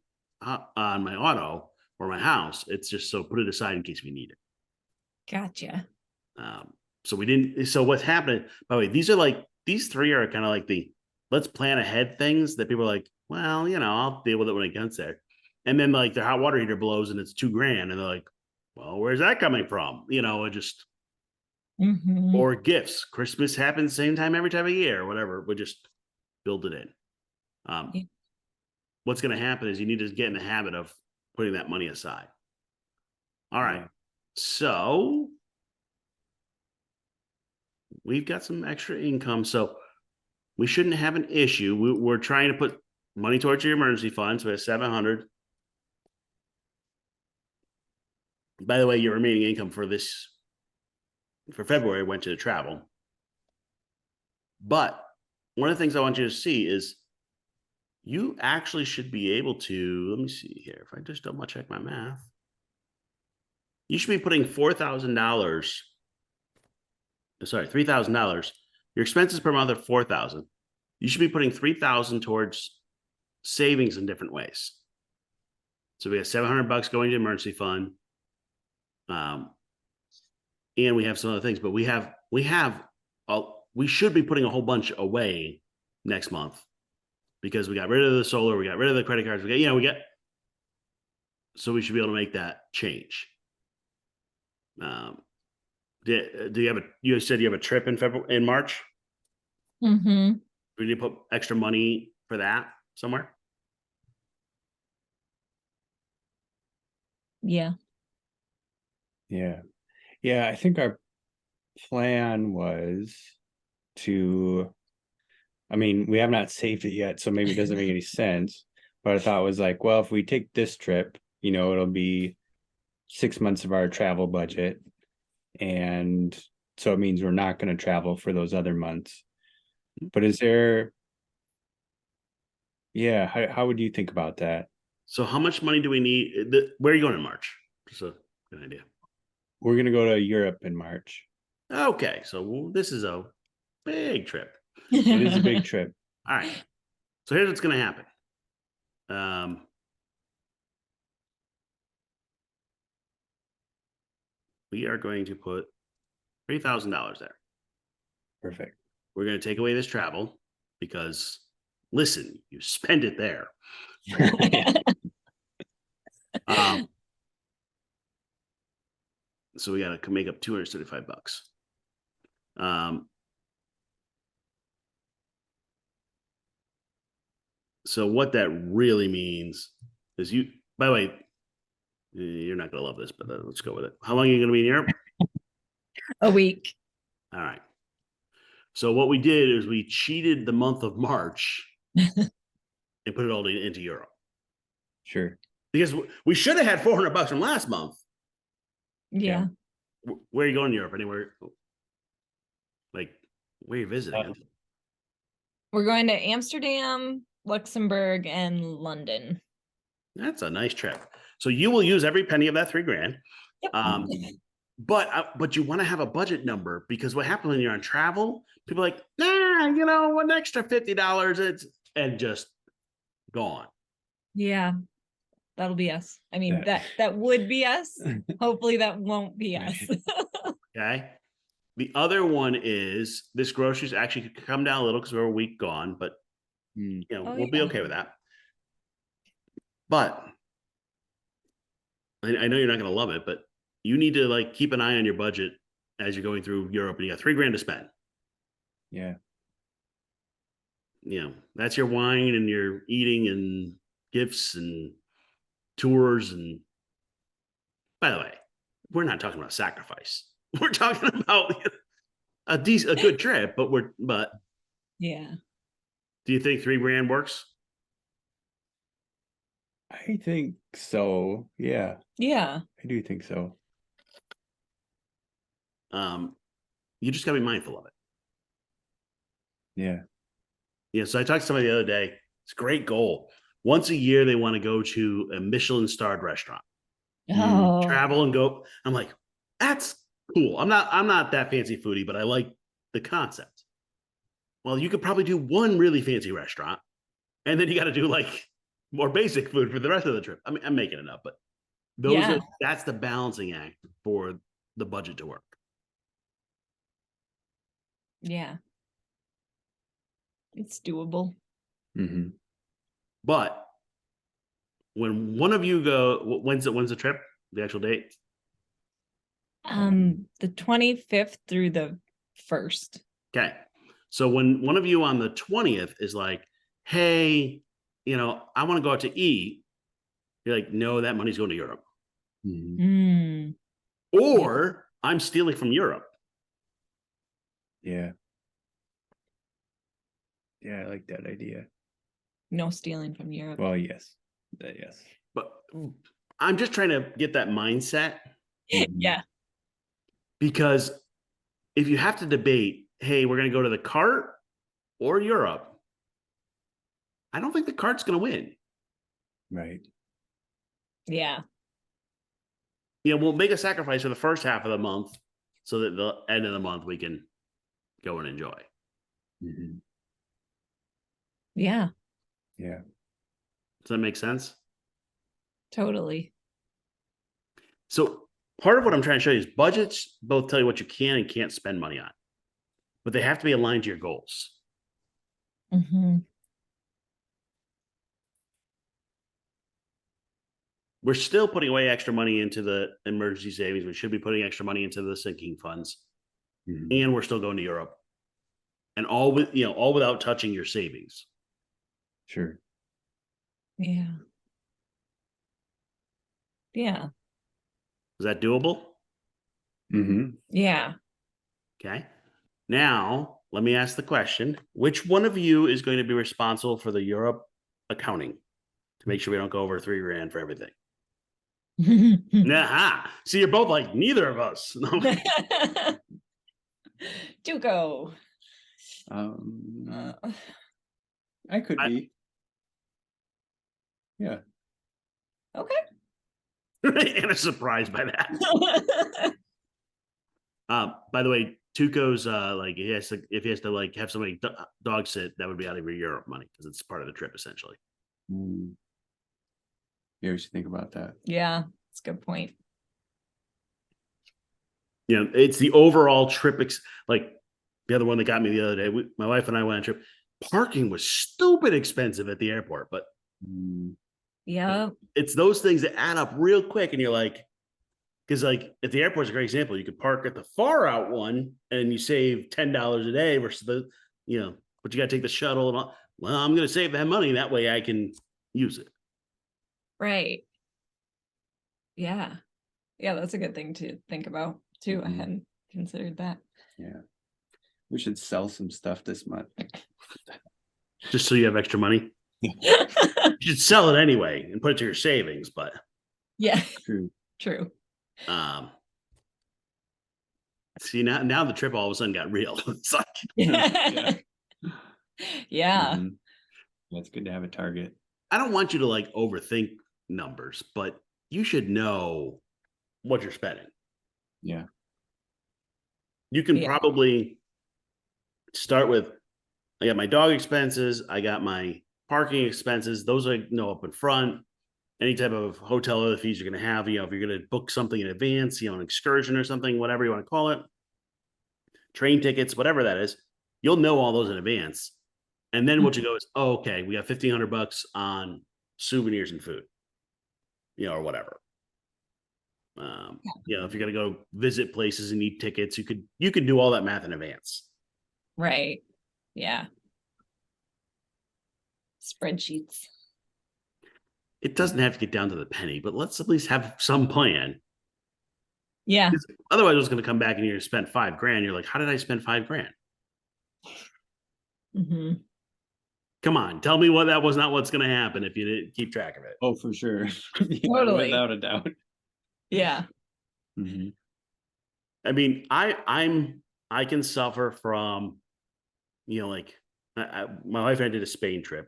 auto or my house. It's just so put it aside in case we need it. Gotcha. So we didn't. So what's happening? By the way, these three are kind of like the let's plan ahead things that people are like, well, I'll deal with it when it gets there. And then their hot water heater blows and it's $2,000, and they're like, well, where's that coming from? It just. Mhm. Or gifts. Christmas happens same time every time of year, or whatever. We just build it in. Yeah. What's going to happen is you need to get in the habit of putting that money aside. All right. Yeah. So we've got some extra income. So we shouldn't have an issue. We're trying to put money towards your emergency fund. So we have 700. By the way, your remaining income for February went to the travel. But one of the things I want you to see is you actually should be able to, let me see here. If I just double check my math. you should be putting $4,000. Sorry, $3,000. Your expenses per month are 4,000. You should be putting 3,000 towards savings in different ways. So we have $700 going to emergency fund. And we have some other things, but we should be putting a whole bunch away next month because we got rid of the solar, we got rid of the credit cards, so we should be able to make that change. Do you have you said you have a trip in March? Mm-hmm. We need to put extra money for that somewhere? Yeah. Yeah. Yeah, I think our plan was to, I mean, we have not saved it yet, so maybe it doesn't make any sense. But I thought it was like, well, if we take this trip, it'll be 6 months of our travel budget. And so it means we're not going to travel for those other months. But how would you think about that? So how much money do we need? Where are you going in March? Just a good idea. We're going to go to Europe in March. Okay, so this is a big trip. It is a big trip. All right. So here's what's going to happen. We are going to put $3,000 there. Perfect. We're going to take away this travel because, listen, you spend it there. So we got to make up $235. So what that really means is by the way, you're not going to love this, but let's go with it. How long are you going to be in Europe? A week. All right. So what we did is we cheated the month of March and put it all into Europe. Sure. Because we should have had $400 from last month. Yeah. Where are you going in Europe? Anywhere? Like, where are you visiting? We're going to Amsterdam, Luxembourg, and London. That's a nice trip. So you will use every penny of that $3,000. Yep. But you want to have a budget number because what happens when you're on travel, people are like, an extra $50, and just gone. Yeah. That'll be us. I mean, that would be us. Hopefully that won't be us. Okay. The other one is this groceries actually could come down a little because we're a week gone, but we'll be okay with that. But I know you're not going to love it, but you need to keep an eye on your budget as you're going through Europe, and you got $3,000 to spend. Yeah. That's your wine and your eating and gifts and tours. And by the way, we're not talking about sacrifice. We're talking about a good trip, but yeah. Do you think $3,000 works? I think so. Yeah. Yeah. I do think so. You just gotta be mindful of it. Yeah. Yeah. So I talked to somebody the other day. It's a great goal. Once a year, they want to go to a Michelin-starred restaurant. Oh. Travel and go. I'm like, that's cool. I'm not that fancy foodie, but I like the concept. Well, you could probably do one really fancy restaurant, and then you got to do more basic food for the rest of the trip. I mean, I'm making it up, but that's the balancing act for the budget to work. Yeah. It's doable. Mm-hmm. But when one of you go, when's the trip? The actual date? The 25th through the 1st. Okay. So when one of you on the 20th is like, hey, I want to go out to eat, you're like, no, that money's going to Europe. Mm-hmm. Or I'm stealing from Europe. Yeah. Yeah, I like that idea. No stealing from Europe. Well, yes. Yes. But I'm just trying to get that mindset. Yeah. Because if you have to debate, hey, we're going to go to the cart or Europe, I don't think the cart's going to win. Right. Yeah. we'll make a sacrifice for the first half of the month so that the end of the month we can go and enjoy. Mhm. Yeah, Yeah. Does that make sense? totally. So part of what I'm trying to show you is budgets both tell you what you can and can't spend money on, but they have to be aligned to your goals. Hmm. We're still putting away extra money into the emergency savings. We should be putting extra money into the sinking funds, Mhm. and we're still going to Europe, and all without touching your savings. Sure. Yeah. Yeah. Is that doable? Mm-hmm. Yeah. Okay. Now, let me ask the question: which one of you is going to be responsible for the Europe accounting to make sure we don't go over $3,000 for everything? Nah. See, you're both like neither of us. No. Duco. I could I- be. Yeah. Okay. And a surprised by that. By the way, Tuco's like if he has to like have somebody dog sit, that would be out of your Europe money because it's part of the trip essentially. Mm. Yeah, we should think about that. Yeah, that's a good point. It's the overall trip. Like the other one that got me the other day, my wife and I went on a trip. Parking was stupid expensive at the airport, but Mm. Yeah. it's those things that add up real quick, and you're like, because like at the airport's a great example. You could park at the far out one, and you save $10 a day versus but you got to take the shuttle and all. Well, I'm going to save that money that way I can use it. Right. Yeah. Yeah, that's a good thing to think about too. I Mhm. hadn't considered that. Yeah. We should sell some stuff this month. Just so you have extra money. You should sell it anyway and put it to your savings, but Yeah, True. true. see now the trip all of a sudden got real. It's like, Yeah. Yeah. Mhm. That's good to have a target. I don't want you to like overthink numbers, but you should know what you're spending. Yeah. You can Yeah. probably start with I got my dog expenses, I got my parking expenses. Those I know up in front. Any type of hotel other fees you're going to have, if you're going to book something in advance, an excursion or something, whatever you want to call it, train tickets, whatever that is, you'll know all those in advance. And then what you go is, oh, okay, we got $1,500 on souvenirs and food, or whatever. If you're gonna go visit places and eat tickets, you could do all that math in advance. Right. Yeah. Spreadsheets. It doesn't have to get down to the penny, but let's at least have some plan. Yeah. Otherwise, it's going to come back and you're going to spend $5,000. You're like, how did I spend $5,000? Hmm. Come on, tell me that was not what's going to happen if you didn't keep track of it. Oh, for sure. Yeah, Totally. without a doubt. Yeah. Mm-hmm. I mean, I can suffer from, like my wife and I did a Spain trip,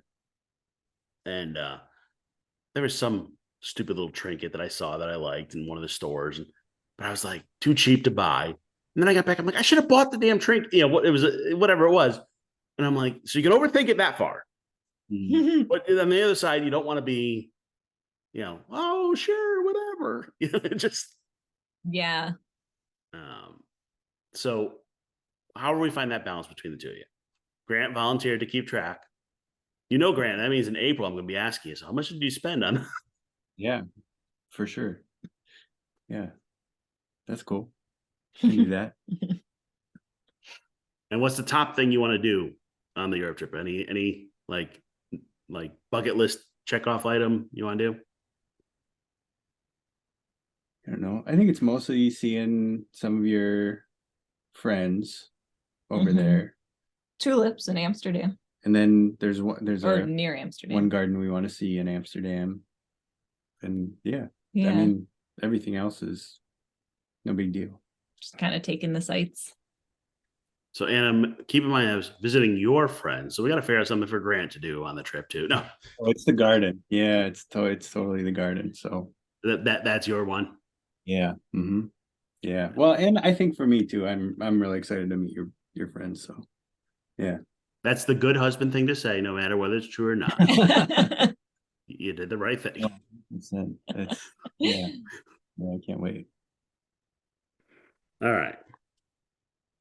and there was some stupid little trinket that I saw that I liked in one of the stores, but I was like too cheap to buy. And then I got back, I'm like, I should have bought the damn trinket, what it was, whatever it was. And I'm like, so you can overthink it that far. Mm-hmm. But on the other side, you don't want to be, oh, sure, whatever. Just. Yeah. So how do we find that balance between the two of you? Grant volunteered to keep track. Grant, that means in April, I'm going to be asking you, so how much did you spend on? Yeah, for sure. Yeah, that's cool. Can do that. And what's the top thing you want to do on the Europe trip? Any like bucket list check off item you want to do? I don't know. I think it's mostly seeing some of your friends over Mhm. there. Tulips in Amsterdam. And then there's Or near Amsterdam. one garden we want to see in Amsterdam. And yeah, Yeah. I mean, everything else is no big deal. Just kind of taking the sights. So, Anna, keep in mind, I was visiting your friends, so we got to figure out something for Grant to do on the trip too. No, Oh, it's the garden. Yeah, it's totally the garden. So that's your one. Yeah. Yeah. Well, and I think for me too, I'm really excited to meet your friends. So yeah. That's the good husband thing to say, no matter whether it's true or not. You did the right thing. It's yeah. I can't wait. All right.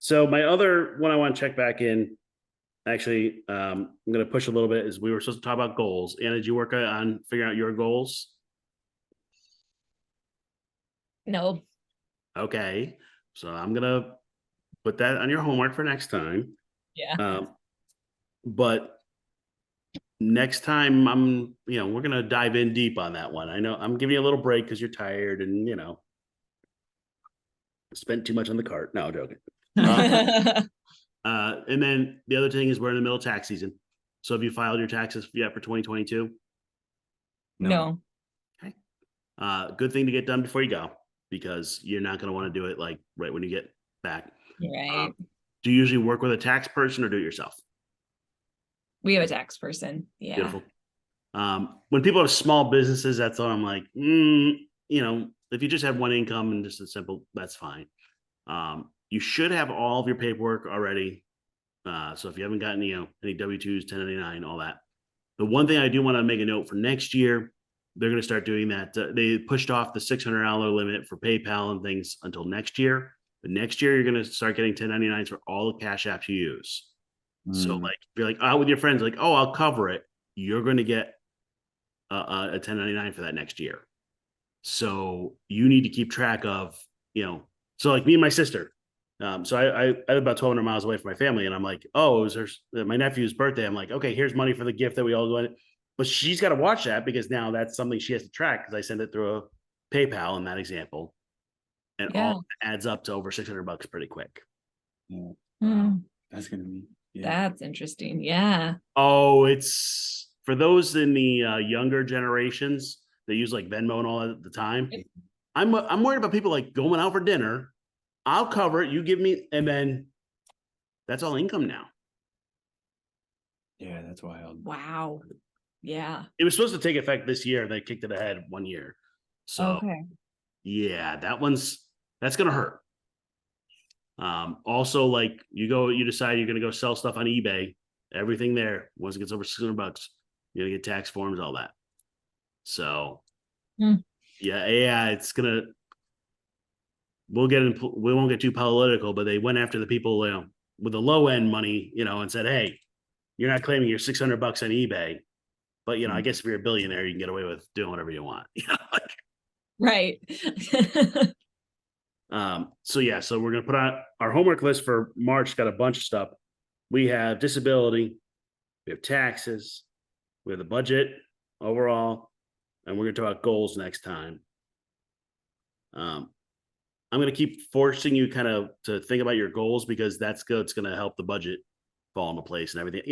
So my other one I want to check back in, actually, I'm going to push a little bit, is we were supposed to talk about goals. Anna, did you work on figuring out your goals? No. Okay. So I'm going to put that on your homework for next time. Yeah. But next time we're going to dive in deep on that one. I know I'm giving you a little break because you're tired and, spent too much on the cart. No, I'm joking. And then the other thing is we're in the middle of tax season. So have you filed your taxes yet for 2022? No. Okay. Good thing to get done before you go, because you're not going to want to do it like right when you get back. Right. Do you usually work with a tax person or do it yourself? We have a tax person. Yeah. Beautiful. When people have small businesses, that's all I'm like, if you just have one income and just a simple, that's fine. You should have all of your paperwork already. So if you haven't gotten, any W-2s, 1099, all that. The one thing I do want to make a note for next year, they're going to start doing that. They pushed off the $600 limit for PayPal and things until next year. But next year, you're going to start getting 1099s for all the cash apps you use. So like, if you're like out with your friends, like, oh, I'll cover it. You're going to get a 1099 for that next year. So you need to keep track of, so like me and my sister. So I live about 1,200 miles away from my family, and I'm like, oh, it was my nephew's birthday. I'm like, okay, here's money for the gift that we all go in. But she's got to watch that because now that's something she has to track, because I send it through a PayPal in that example, and all adds up to over $600 pretty quick. Yeah. Wow. That's gonna be. Yeah. That's interesting. Yeah. Oh, it's for those in the younger generations that use like Venmo and all that at the time. I'm worried about people like going out for dinner. I'll cover it. You give me, and then that's all income now. Yeah, that's wild. Wow. Yeah. It was supposed to take effect this year. They kicked it ahead 1 year. So yeah, that's gonna hurt. Also, like you decide you're gonna go sell stuff on eBay. Everything there, once it gets over $600, you're gonna get tax forms, all that. So yeah, it's gonna. We won't get too political, but they went after the people, with the low end money, and said, hey, you're not claiming your $600 on eBay, but I guess if you're a billionaire, you can get away with doing whatever you want. Right. So we're gonna put on our homework list for March. Got a bunch of stuff. We have disability, we have taxes, we have the budget overall, and we're gonna talk about goals next time. I'm going to keep forcing you kind of to think about your goals, because that's good. It's going to help the budget fall into place and everything.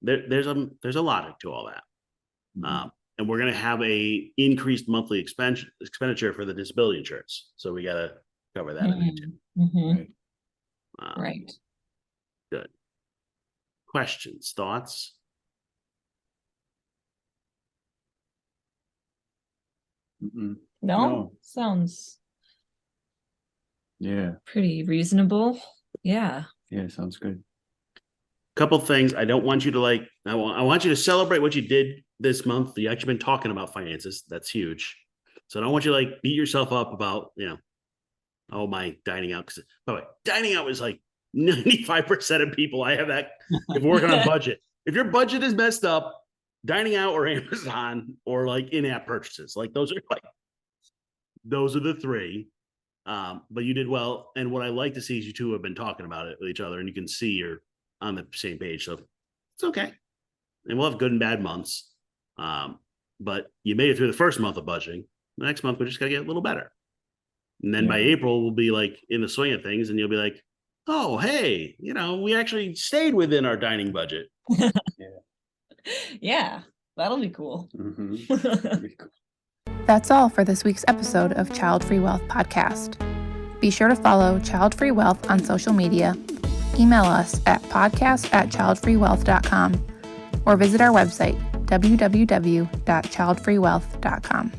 There's a logic to all that. And we're going to have a increased monthly expenditure for the disability insurance. So we got to cover that. Right. Good. Questions, thoughts? No, sounds pretty reasonable. Yeah, sounds good. Couple things I don't want you to I want you to celebrate what you did this month. You actually been talking about finances. That's huge. So I don't want you to beat yourself up about my dining out. Because by the way, dining out is like 95% of people. I have that if we're working on budget. If your budget is messed up, dining out or Amazon or in-app purchases, those are the three. But you did well. And what I like to see is you two have been talking about it with each other, and you can see you're on the same page. So it's okay. And we'll have good and bad months. But you made it through the first month of budgeting. The next month, we just got to get a little better. And then by April, we'll be in the swing of things, and you'll be like, oh, hey, we actually stayed within our dining budget. Yeah, that'll be cool. That's all for this week's episode of Childfree Wealth Podcast. Be sure to follow Childfree Wealth on social media, email us at podcast@childfreewealth.com, or visit our website, www.childfreewealth.com.